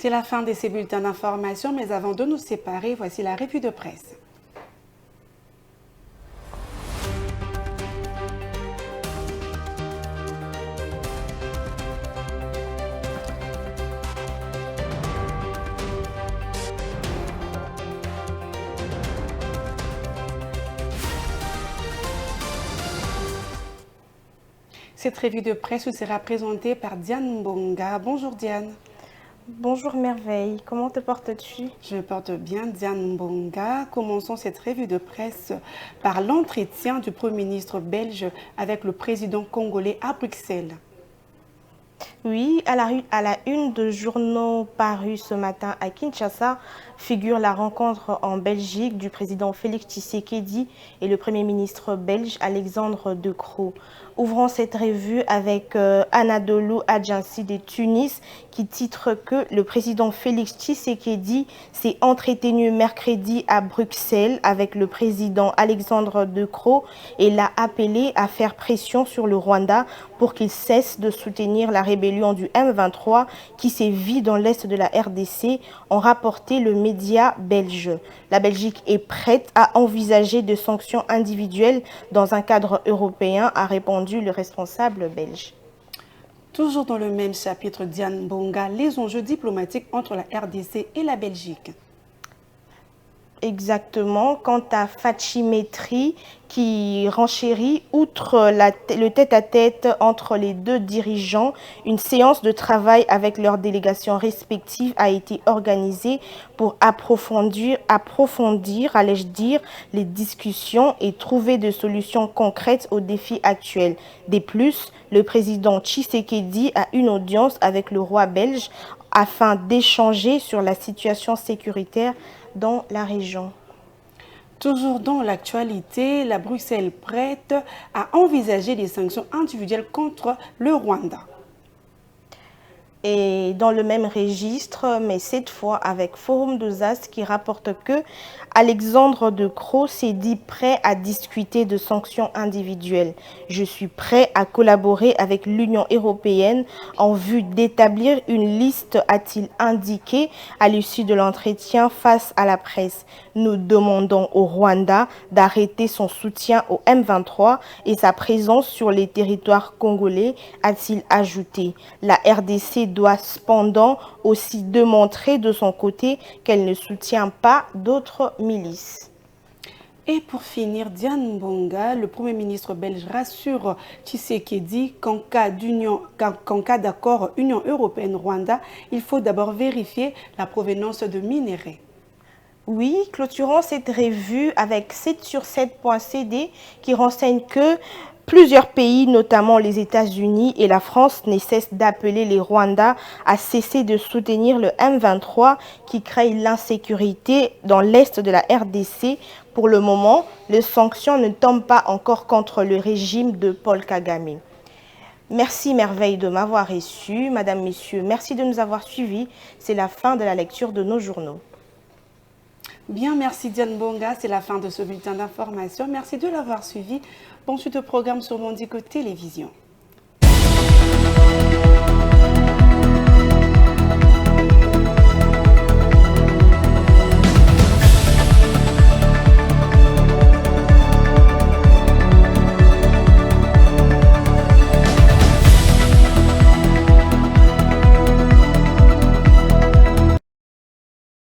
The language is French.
C'est la fin de ces bulletins d'information, mais avant de nous séparer, voici la revue de presse. Cette revue de presse sera présentée par Diane Mbonga. Bonjour Diane. Bonjour Merveille, comment te portes-tu? Je me porte bien, Diane Mbonga. Commençons cette revue de presse par l'entretien du Premier ministre belge avec le président congolais à Bruxelles. Oui, à la une de journaux parus ce matin à Kinshasa figure la rencontre en Belgique du président Félix Tshisekedi et le Premier ministre belge Alexandre De Croo. Ouvrons cette revue avec Anadolu Adjansi de Tunis qui titre que le président Félix Tshisekedi s'est entretenu mercredi à Bruxelles avec le président Alexandre De Croo et l'a appelé à faire pression sur le Rwanda pour qu'il cesse de soutenir la rébellion du M23 qui sévit dans l'est de la RDC, ont rapporté le média belge. La Belgique est prête à envisager des sanctions individuelles dans un cadre européen, a répondu le responsable belge. Toujours dans le même chapitre, Diane Mbonga, les enjeux diplomatiques entre la RDC et la Belgique. Exactement. Quant à Fachimétrie qui renchérit, outre le tête-à-tête entre les deux dirigeants, une séance de travail avec leurs délégations respectives a été organisée pour approfondir, allais-je dire, les discussions et trouver des solutions concrètes aux défis actuels. De plus, le président Tshisekedi a une audience avec le roi belge afin d'échanger sur la situation sécuritaire dans la région. Toujours dans l'actualité, la Bruxelles prête à envisager des sanctions individuelles contre le Rwanda. Et dans le même registre, mais cette fois avec Forum des As qui rapporte que Alexandre De Croo s'est dit prêt à discuter de sanctions individuelles. Je suis prêt à collaborer avec l'Union européenne en vue d'établir une liste, a-t-il indiqué à l'issue de l'entretien face à la presse. Nous demandons au Rwanda d'arrêter son soutien au M23 et sa présence sur les territoires congolais, a-t-il ajouté. La RDC doit cependant aussi démontrer de son côté qu'elle ne soutient pas d'autres milices. Et pour finir, Diane Mbonga, le Premier ministre belge rassure Tshisekedi qu'en cas d'accord Union européenne-Rwanda, il faut d'abord vérifier la provenance de minerais. Oui, clôturons cette revue avec 7sur7.cd qui renseigne que plusieurs pays, notamment les États-Unis et la France, ne cessent d'appeler les Rwandais à cesser de soutenir le M23 qui crée l'insécurité dans l'est de la RDC. Pour le moment, les sanctions ne tombent pas encore contre le régime de Paul Kagame. Merci Merveille de m'avoir reçu. Madame, Messieurs, merci de nous avoir suivis. C'est la fin de la lecture de nos journaux. Bien, merci Diane Mbonga. C'est la fin de ce bulletin d'information. Merci de l'avoir suivi. Bon suite au programme sur Mondico Télévision.